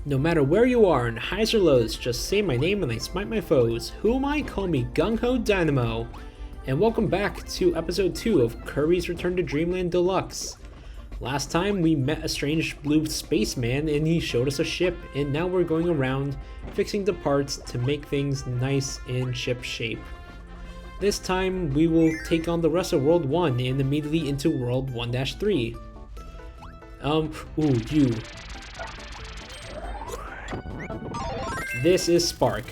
No matter where you are, in highs or lows, just say my name and I smite my foes. Who am I? Call me Gung Ho Dynamo. And welcome back to episode 2 of Kirby's Return to Dreamland Deluxe. Last time we met a strange blue spaceman and he showed us a ship, and now we're going around fixing the parts to make things nice in ship shape. This time we will take on the rest of World 1 and immediately into World 1-3. You. This is Spark,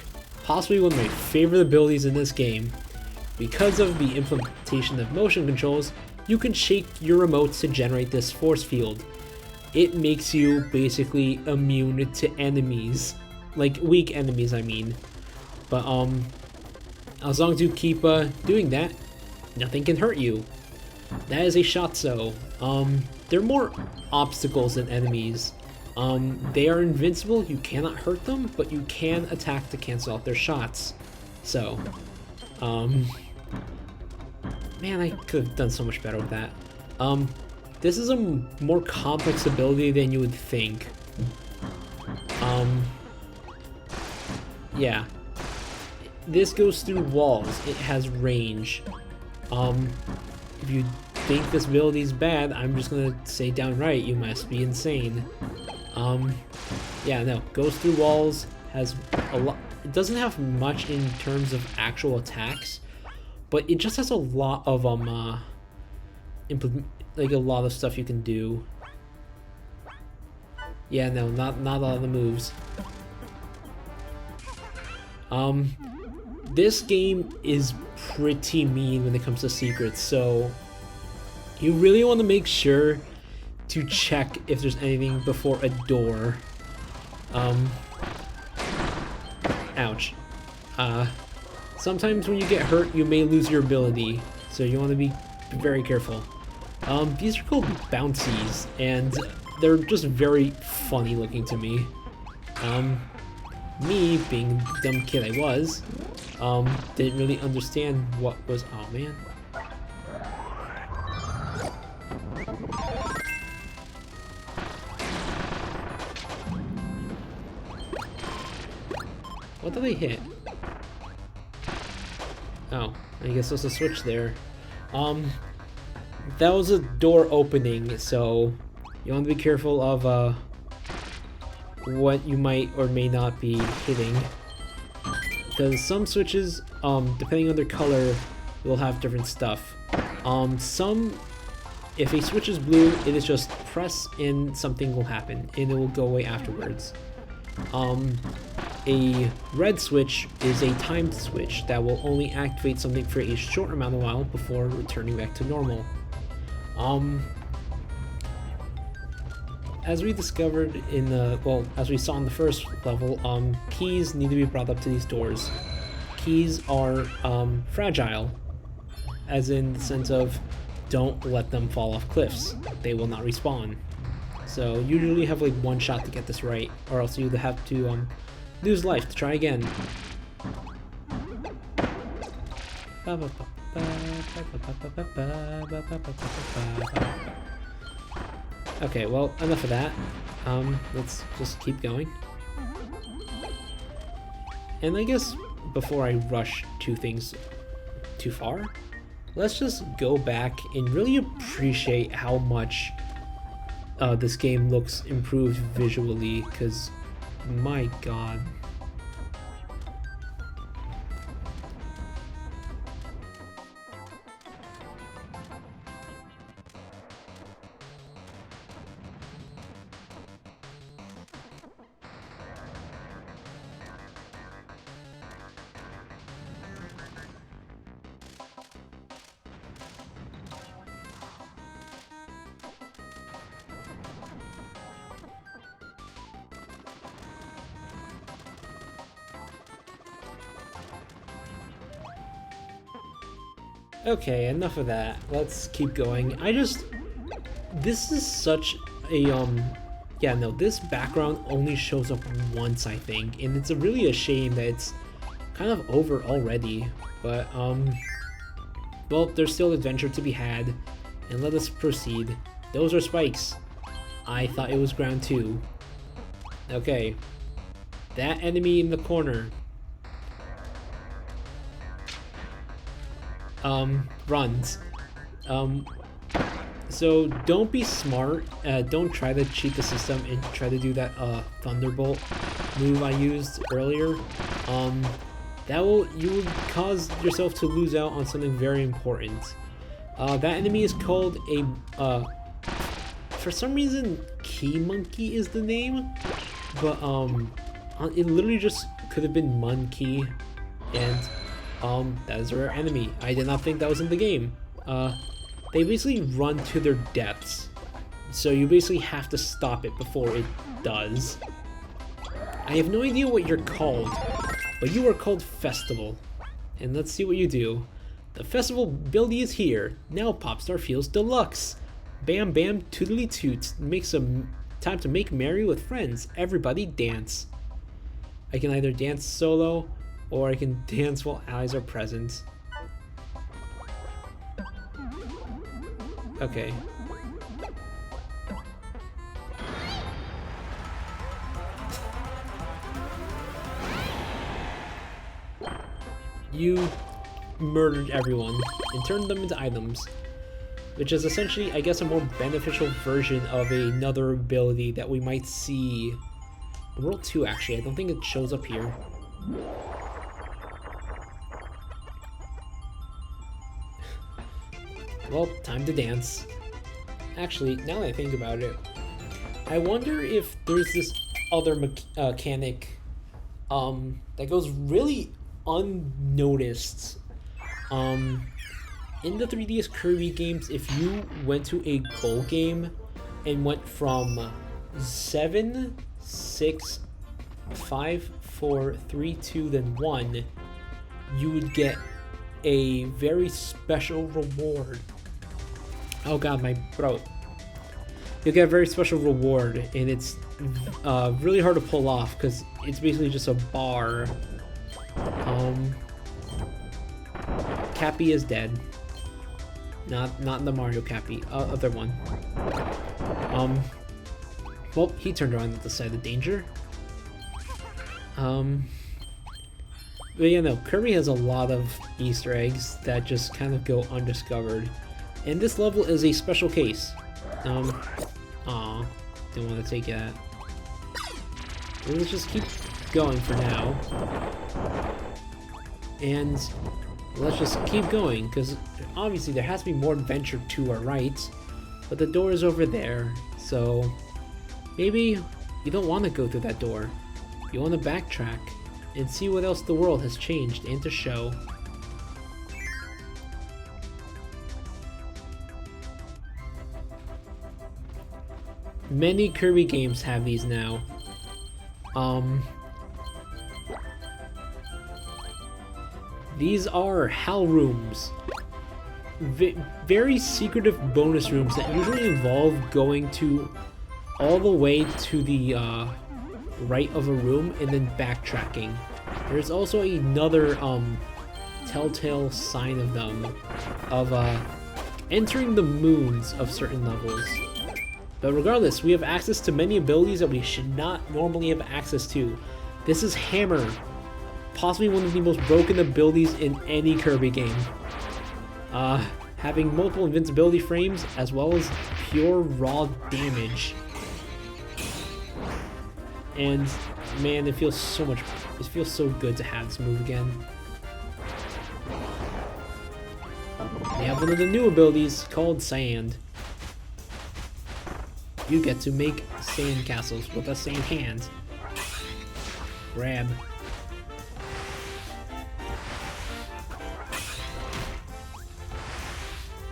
possibly one of my favorite abilities in this game. Because of the implementation of motion controls, you can shake your remotes to generate this force field. It makes you basically immune to enemies, like weak enemies I mean. But as long as you keep doing that, nothing can hurt you. That is a Shotzo. They're more obstacles than enemies. They are invincible, you cannot hurt them, but you can attack to cancel out their shots. So, man, I could have done so much better with that. This is a more complex ability than you would think. Yeah. This goes through walls, it has range. If you think this ability is bad, I'm just gonna say downright, you must be insane. Yeah, no, goes through walls, has a lot. It doesn't have much in terms of actual attacks, but it just has a lot of like a lot of stuff you can do. Yeah, no, not a lot of the moves. This game is pretty mean when it comes to secrets, so you really want to make sure to check if there's anything before a door. Ouch. Sometimes when you get hurt, you may lose your ability, so you want to be very careful. These are called bouncies, and they're just very funny looking to me. Me, being the dumb kid I was, didn't really understand what was. Oh man. What did they hit? Oh, I guess there's a switch there. That was a door opening, so you want to be careful of what you might or may not be hitting. Because some switches, depending on their color, will have different stuff. If a switch is blue, it is just press and something will happen, and it will go away afterwards. A red switch is a timed switch that will only activate something for a short amount of while before returning back to normal. As we discovered in the, well, as we saw in the first level, keys need to be brought up to these doors. Keys are fragile, as in the sense of don't let them fall off cliffs. They will not respawn. So usually you have like one shot to get this right, or else you have to lose life to try again. Okay, well, enough of that. Let's just keep going. And I guess before I rush to things too far, let's just go back and really appreciate how much this game looks improved visually, because my god. Okay, enough of that. Let's keep going. This is such a, yeah, no, this background only shows up once, I think, and it's really a shame that it's kind of over already, but, well, there's still adventure to be had, and let us proceed. Those are spikes. I thought it was ground too. Okay. That enemy in the corner. Runs. So don't be smart. Don't try to cheat the system and try to do that Thunderbolt move I used earlier. You will cause yourself to lose out on something very important. That enemy is called a for some reason Key Monkey is the name, but it literally just could have been Monkey, and that is a rare enemy. I did not think that was in the game. They basically run to their deaths, so you basically have to stop it before it does. I have no idea what you're called, but you are called Festival. And let's see what you do. The Festival ability is here. Now Popstar feels deluxe. Bam bam tootly toots. Make some time to make merry with friends. Everybody dance. I can either dance solo, or I can dance while allies are present. Okay. You murdered everyone and turned them into items, which is essentially, I guess, a more beneficial version of another ability that we might see in World 2, actually. I don't think it shows up here. Well, time to dance. Actually, now that I think about it, I wonder if there's this other mechanic that goes really unnoticed. In the 3DS Kirby games, if you went to a goal game and went from 7, 6, 5, 4, 3, 2, then 1, you would get a very special reward. Oh god, my throat. You'll get a very special reward, and it's really hard to pull off because it's basically just a bar. Cappy is dead. Not the Mario Cappy, other one. Well, he turned around at the side of danger. But yeah, no, Kirby has a lot of Easter eggs that just kind of go undiscovered. And this level is a special case. Aw, didn't want to take that. Let's just keep going for now. And let's just keep going, because obviously there has to be more adventure to our right. But the door is over there, so maybe you don't want to go through that door. You want to backtrack and see what else the world has changed and to show. Many Kirby games have these now. These are Hell Rooms. Very secretive bonus rooms that usually involve going to all the way to the right of a room and then backtracking. There's also another telltale sign of them, of entering the moons of certain levels. But regardless, we have access to many abilities that we should not normally have access to. This is Hammer, possibly one of the most broken abilities in any Kirby game. Having multiple invincibility frames as well as pure raw damage. And man, it feels so good to have this move again. We have one of the new abilities called Sand. You get to make sand castles with the same hand. Grab.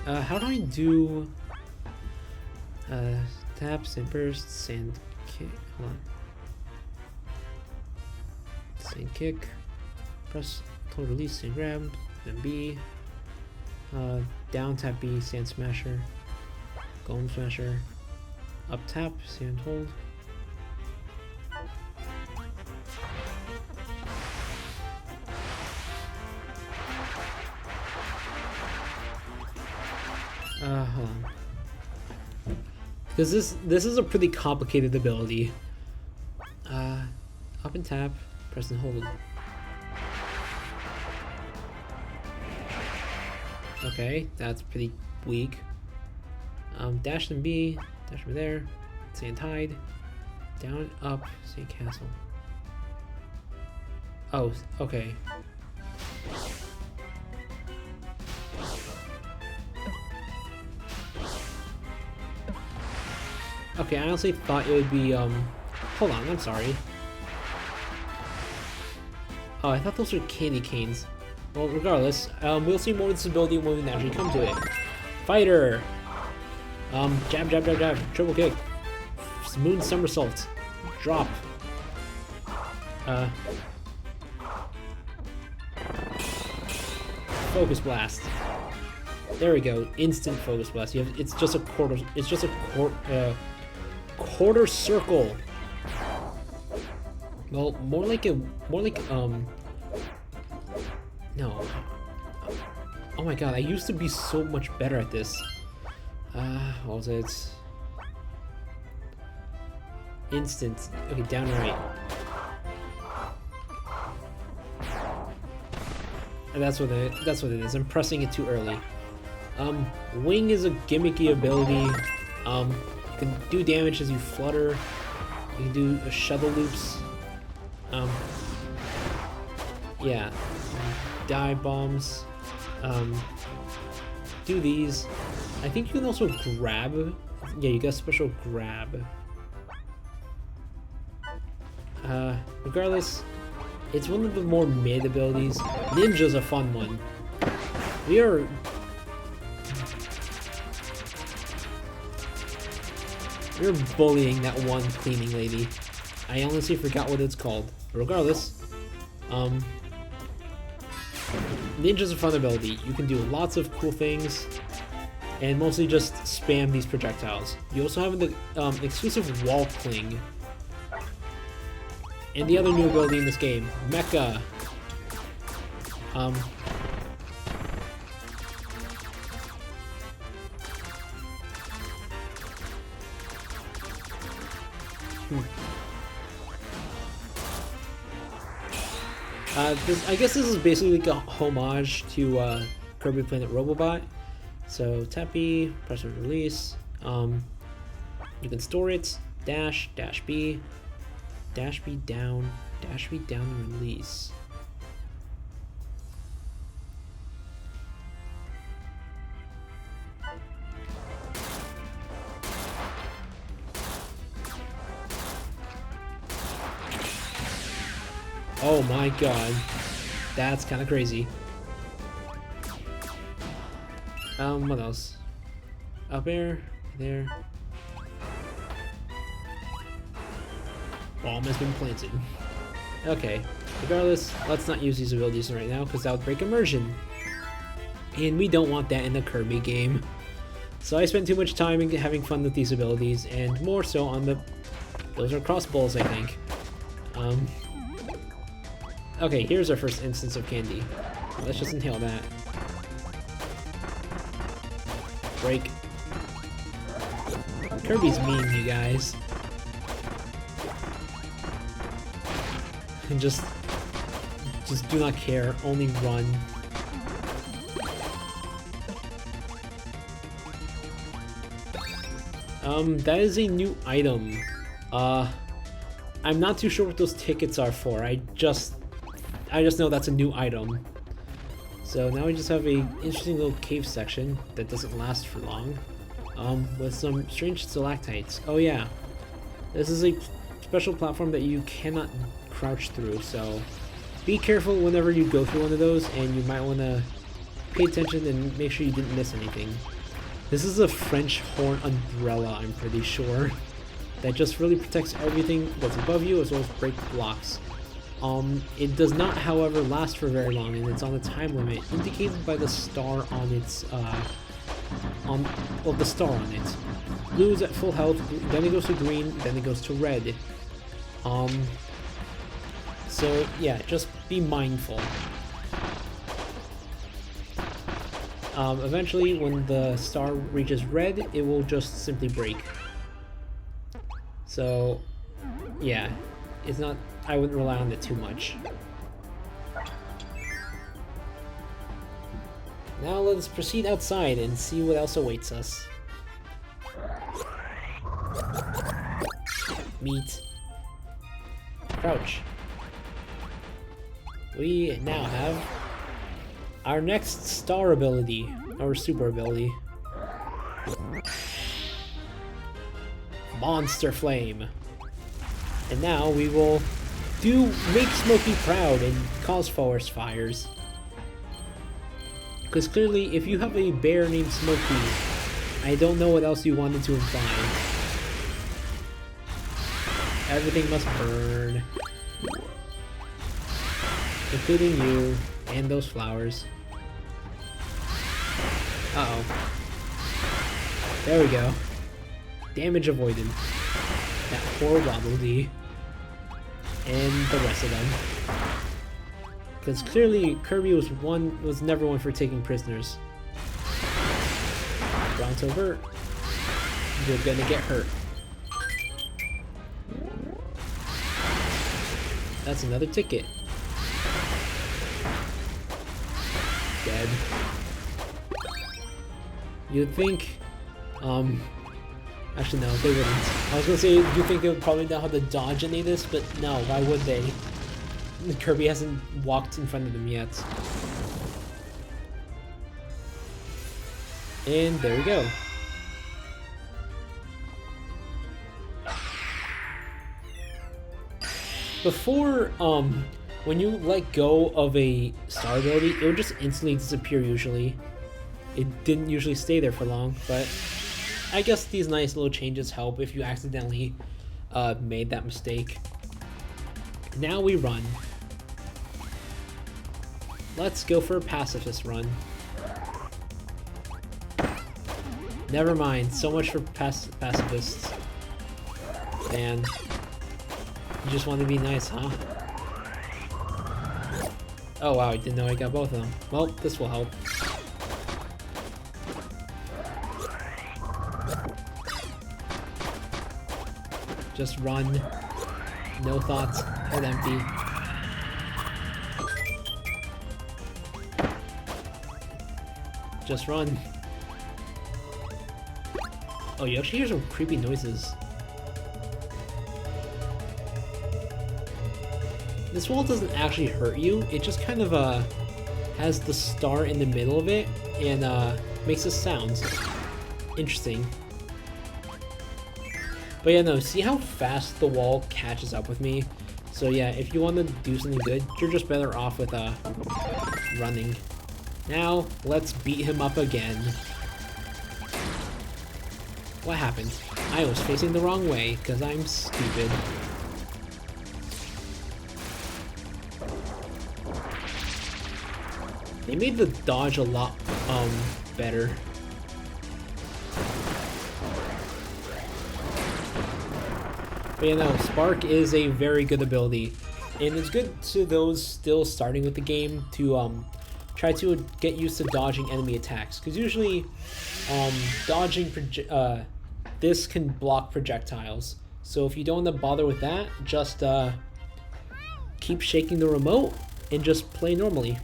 How do I do tap, sand burst, sand kick? Hold on. Sand kick. Press hold release, sand grab, then B. Down tap B, sand smasher. Golem smasher. Up tap, sand hold. Hold on. Because this is a pretty complicated ability. Up and tap, press and hold. Okay, that's pretty weak. Dash and B, dash over there, Sand Tide, down, up, Sand Castle. Oh, okay. Okay, I honestly thought it would be, hold on, I'm sorry. Oh, I thought those were candy canes. Well, regardless, we'll see more of this ability when we naturally come to it. Fighter! Jab, jab, jab, jab, triple kick. Moon somersault. Drop. Focus blast. There we go. Instant focus blast. It's just a quarter. It's just a quarter circle. Well, more like no. Oh my god, I used to be so much better at this. What was it? Instant. Okay, down and right. And that's what it is. I'm pressing it too early. Wing is a gimmicky ability. You can do damage as you flutter. You can do shuttle loops. Yeah. Dive bombs. Do these. I think you can also grab. Yeah, you got special grab. Regardless, it's one of the more mid abilities. Ninja's a fun one. We're bullying that one cleaning lady. I honestly forgot what it's called. But regardless, Ninja's a fun ability. You can do lots of cool things, and mostly just spam these projectiles. You also have the exclusive wall cling. And the other new ability in this game, Mecha. I guess this is basically like a homage to Kirby Planet Robobot. So tap B, press and release. You can store it. Dash, dash B down, and release. Oh my god, that's kind of crazy. What else? Up air, there. Bomb has been planted. Okay, regardless, let's not use these abilities right now because that would break immersion. And we don't want that in the Kirby game. So I spent too much time having fun with these abilities, and more so on the... Those are crossbows, I think. Okay, here's our first instance of candy. Let's just inhale that. Break. Kirby's mean, you guys. And just do not care, only run. That is a new item. I'm not too sure what those tickets are for. I just know that's a new item. So now we just have a interesting little cave section that doesn't last for long. With some strange stalactites. Oh yeah, this is a special platform that you cannot crouch through, so be careful whenever you go through one of those, and you might want to pay attention and make sure you didn't miss anything. This is a French horn umbrella, I'm pretty sure, that just really protects everything that's above you as well as break blocks. It does not, however, last for very long, and it's on a time limit indicated by the star on its the star on it. Blue is at full health, then it goes to green, then it goes to red. So yeah, just be mindful. Eventually, when the star reaches red, it will just simply break. So yeah, it's not, I wouldn't rely on it too much. Now let's proceed outside and see what else awaits us. Meet. Crouch. We now have our next star ability, our super ability. Monster Flame. And now we will make Smokey proud and cause forest fires. Because clearly, if you have a bear named Smokey, I don't know what else you wanted to imply. Everything must burn. Including you and those flowers. Uh-oh. There we go. Damage avoided. That poor Waddle Dee. And the rest of them. Because clearly Kirby was never one for taking prisoners. Bronto Burt, you're gonna get hurt. That's another ticket. Dead. You'd think, actually no, they wouldn't. I was gonna say, you think they would probably know how to dodge any of this, but no, why would they? Kirby hasn't walked in front of them yet. And there we go. Before, when you let go of a star ability, it would just instantly disappear usually. It didn't usually stay there for long, but I guess these nice little changes help if you accidentally made that mistake. Now we run. Let's go for a pacifist run. Never mind, so much for pacifists. Man, you just want to be nice, huh? Oh wow, I didn't know I got both of them. Well, this will help. Just run. No thoughts. Head empty. Just run. Oh, you actually hear some creepy noises. This wall doesn't actually hurt you. It just kind of has the star in the middle of it and makes a sound. Interesting. But yeah, no, see how fast the wall catches up with me? So yeah, if you want to do something good, you're just better off with running. Now, let's beat him up again. What happened? I was facing the wrong way, because I'm stupid. They made the dodge a lot, better. But you know, Spark is a very good ability, and it's good to those still starting with the game to try to get used to dodging enemy attacks, because usually dodging this can block projectiles. So if you don't want to bother with that, just keep shaking the remote and just play normally.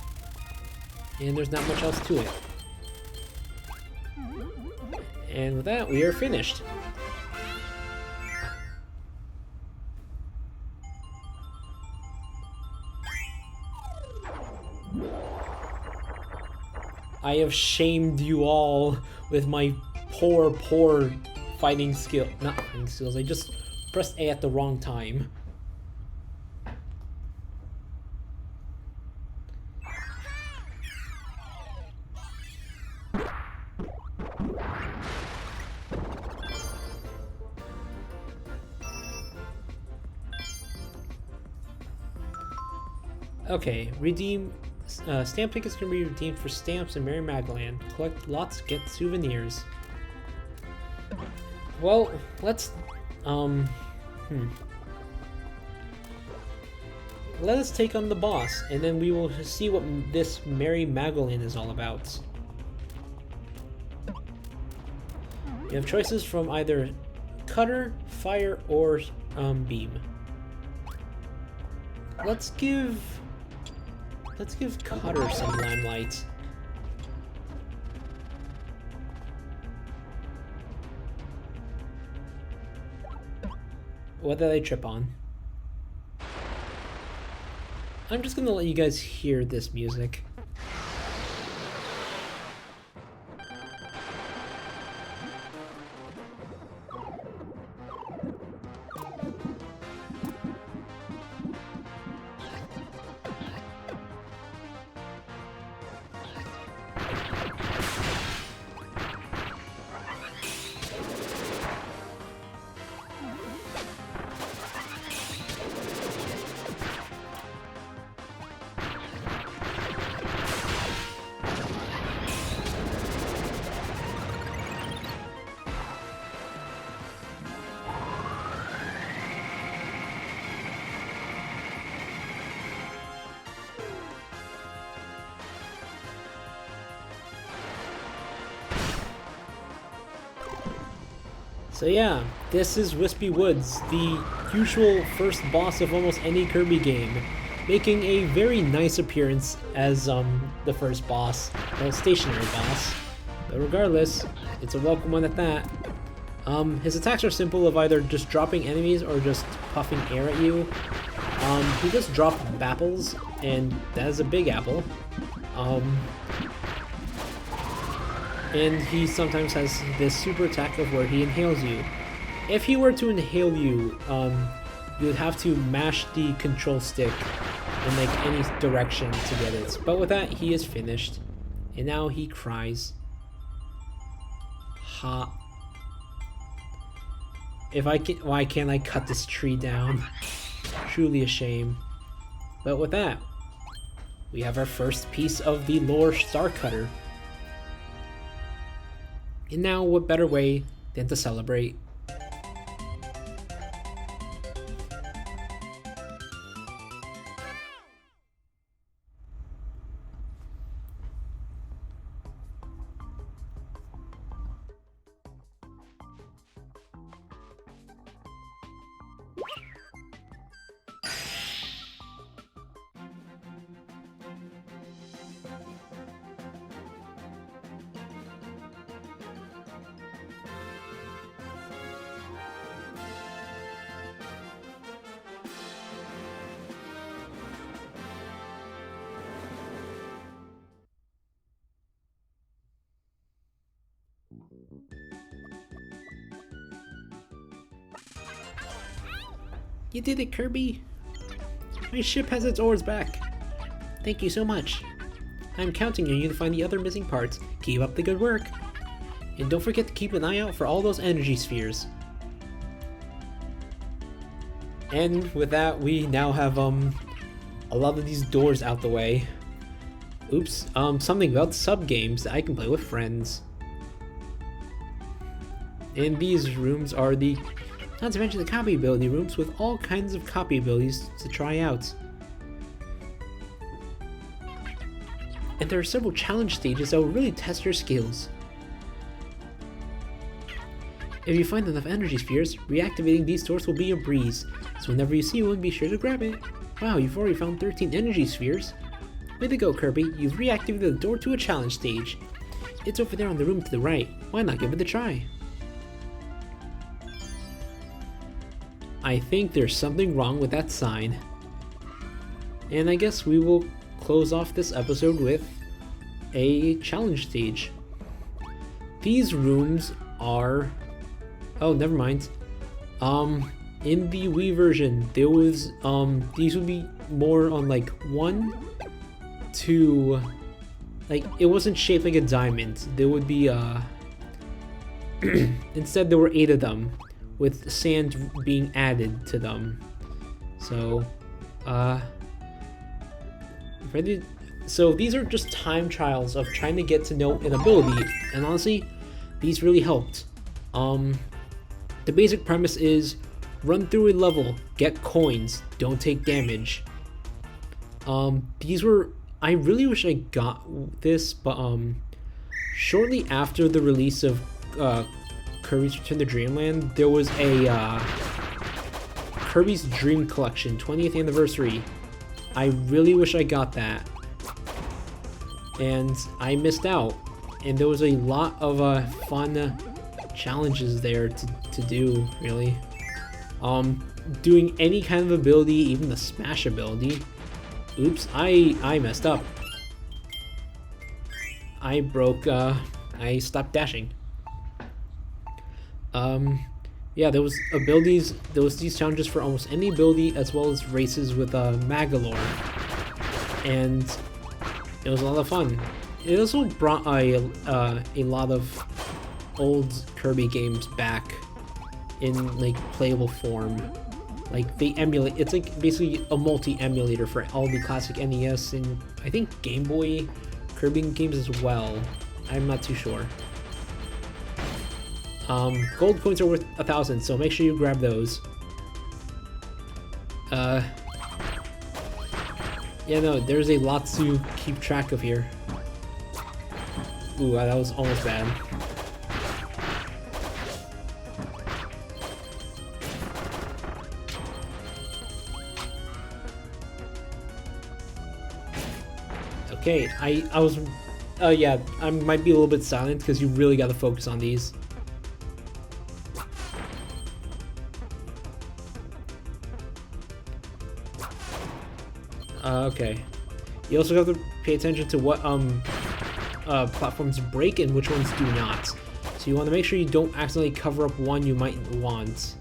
And there's not much else to it. And with that, we are finished. I have shamed you all with my poor fighting skill. Not fighting skills, I just pressed A at the wrong time. Okay, redeem. Stamp tickets can be redeemed for stamps in Merry Magalor. Collect lots, get souvenirs. Well, let's let us take on the boss, and then we will see what this Merry Magalor is all about. You have choices from either cutter, fire, or beam. let's give Cutter some limelight. What did I trip on? I'm just gonna let you guys hear this music. So yeah, this is Wispy Woods, the usual first boss of almost any Kirby game, making a very nice appearance as the first boss, well, stationary boss. But regardless, it's a welcome one at that. His attacks are simple of either just dropping enemies or just puffing air at you. He just dropped Bapples, and that is a big apple. And he sometimes has this super attack of where he inhales you. If he were to inhale you, you would have to mash the control stick in like any direction to get it. But with that, he is finished. And now he cries. Ha. Why can't I cut this tree down? Truly a shame. But with that, we have our first piece of the lore Star Cutter. And now, what better way than to celebrate? You did it, Kirby! My ship has its oars back! Thank you so much! I'm counting on you to find the other missing parts. Keep up the good work! And don't forget to keep an eye out for all those energy spheres. And with that, we now have a lot of these doors out the way. Oops, something about sub-games that I can play with friends. And these rooms are not to mention the copy ability rooms with all kinds of copy abilities to try out. And there are several challenge stages that will really test your skills. If you find enough energy spheres, reactivating these doors will be a breeze, so whenever you see one, be sure to grab it. Wow, you've already found 13 energy spheres. Way to go, Kirby, you've reactivated the door to a challenge stage. It's over there on the room to the right. Why not give it a try? I think there's something wrong with that sign. And I guess we will close off this episode with a challenge stage. These rooms are... oh, never mind. In the Wii version, there was, these would be more on like 1 to... like, it wasn't shaped like a diamond. There would be, instead there were 8 of them, with sand being added to them. So, ready? So these are just time trials of trying to get to know an ability, and honestly, these really helped. The basic premise is run through a level, get coins, don't take damage. These were, I really wish I got this, but shortly after the release of Kirby's Return to Dreamland, there was a Kirby's Dream Collection 20th anniversary I really wish I got that. And I missed out. And there was a lot of fun challenges there to do, really. Doing any kind of ability, even the smash ability. Oops, I messed up. I broke, I stopped dashing. Yeah, there was abilities, there was these challenges for almost any ability, as well as races with Magalor. And it was a lot of fun. It also brought a lot of old Kirby games back in like playable form. Like they emulate, it's like basically a multi-emulator for all the classic NES and I think Game Boy Kirby games as well. I'm not too sure. Gold coins are worth 1,000, so make sure you grab those. Yeah, no, there's a lot to keep track of here. Ooh, that was almost bad. Okay, I was, yeah, I might be a little bit silent because you really got to focus on these. Okay. You also have to pay attention to what platforms break and which ones do not. So you want to make sure you don't accidentally cover up one you might want.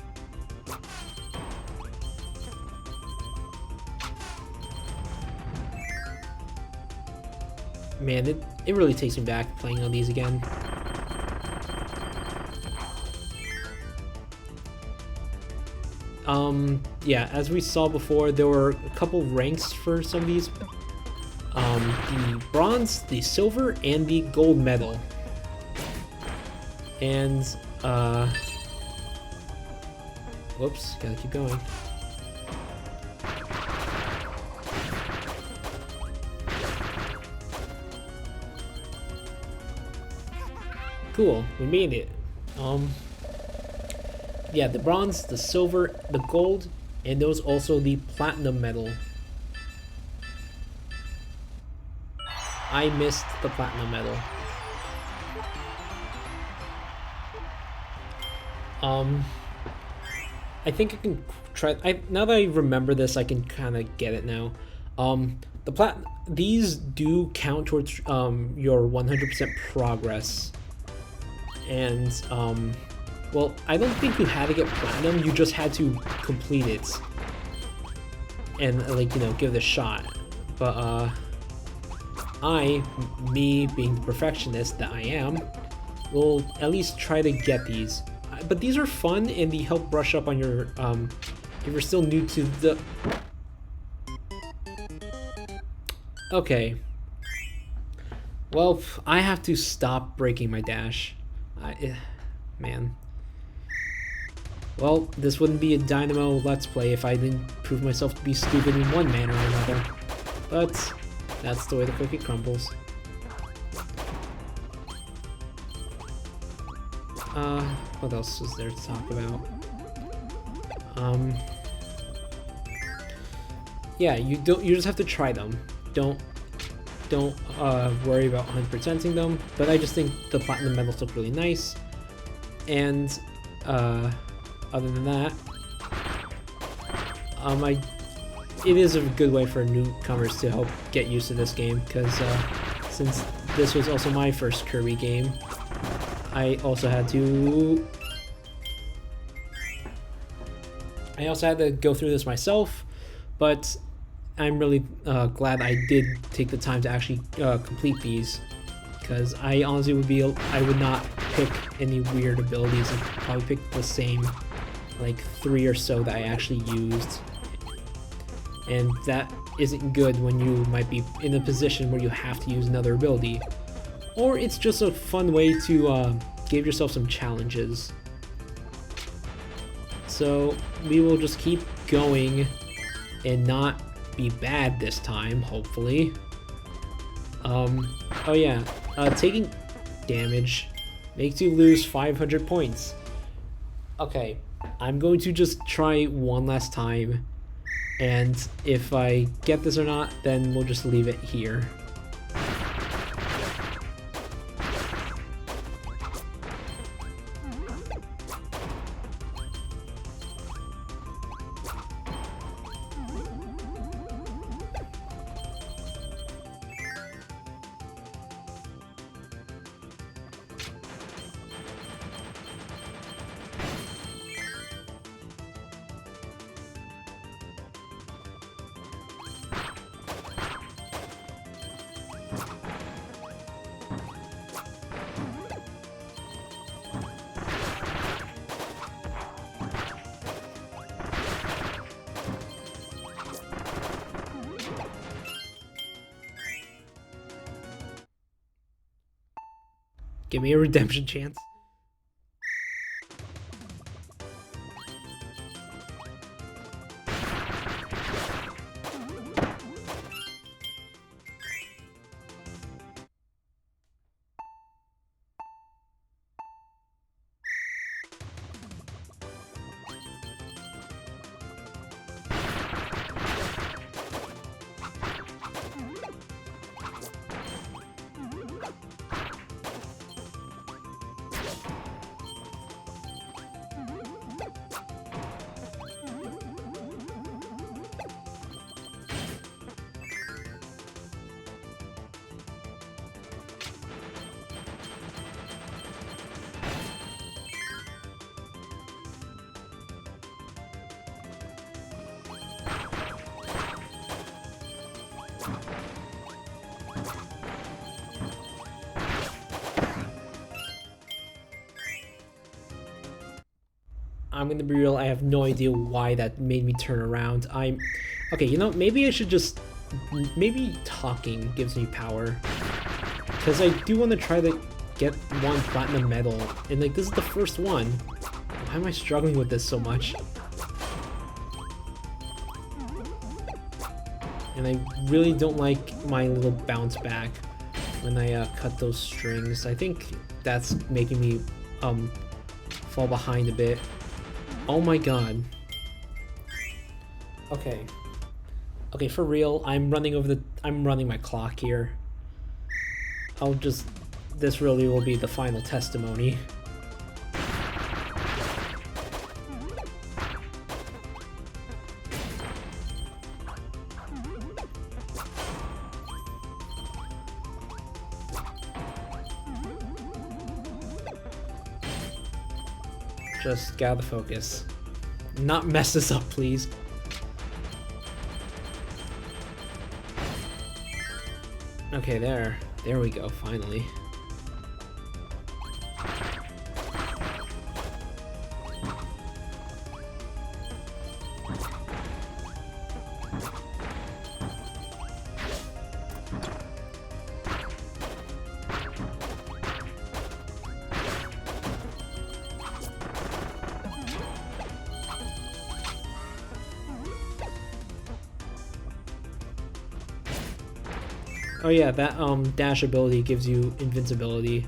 Man, it really takes me back playing on these again. Yeah, as we saw before, there were a couple ranks for some of these. The bronze, the silver, and the gold medal. And, whoops, gotta keep going. Cool, we made it. Yeah, the bronze, the silver, the gold, and there was also the platinum medal. I missed the platinum medal. I think I can try. Now that I remember this, I can kind of get it now. These do count towards your 100% progress, and well, I don't think you had to get platinum. You just had to complete it, and like give it a shot. But me being the perfectionist that I am, will at least try to get these. But these are fun and they help brush up on your if you're still new to the. Okay. Well, I have to stop breaking my dash. Man. Well, this wouldn't be a Dynamo Let's Play if I didn't prove myself to be stupid in one manner or another. But that's the way the cookie crumbles. What else is there to talk about? Yeah, you just have to try them. Don't worry about 100%ing them, but I just think the platinum medals look really nice. And other than that, it is a good way for newcomers to help get used to this game, because since this was also my first Kirby game, I also had to go through this myself, but I'm really glad I did take the time to actually complete these, because I honestly I would not pick any weird abilities and probably pick the same like 3 or so that I actually used, and that isn't good when you might be in a position where you have to use another ability, or it's just a fun way to give yourself some challenges. So we will just keep going and not be bad this time, hopefully. Oh yeah, taking damage makes you lose 500 points. Okay, I'm going to just try one last time And if I get this or not, then we'll just leave it here. Give me a redemption chance. I'm gonna be real, I have no idea why that made me turn around. Okay, you know, maybe I should just... Maybe talking gives me power. Because I do want to try to get one platinum medal. And like, this is the first one. Why am I struggling with this so much? And I really don't like my little bounce back when I cut those strings. I think that's making me fall behind a bit. Oh my god. Okay. Okay, for real, I'm running my clock here. This really will be the final testimony. Just gather focus. Not mess this up, please. Okay, there we go, finally. Oh yeah, that dash ability gives you invincibility.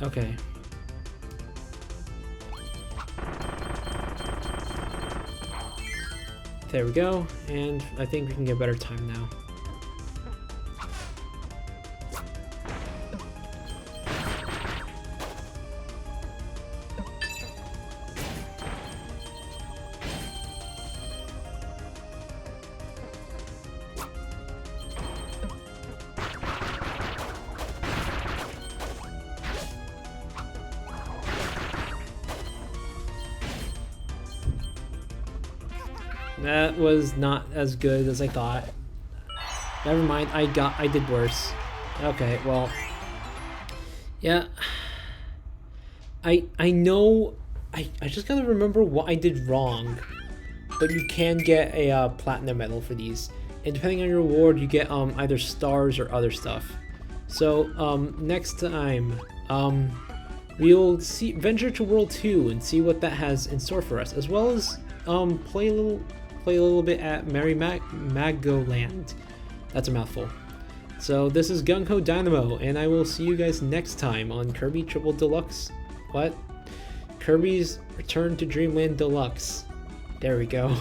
Okay. There we go, and I think we can get better time now. That was not as good as I thought. Never mind, I did worse. Okay, well. Yeah. I know, I just gotta remember what I did wrong. But you can get a platinum medal for these. And depending on your reward, you get either stars or other stuff. So next time, we'll venture to World 2 and see what that has in store for us, as well as play a little bit at Magoland. That's a mouthful. So this is Gung Ho Dynamo, and I will see you guys next time on Kirby Triple Deluxe. What? Kirby's Return to Dreamland Deluxe. There we go.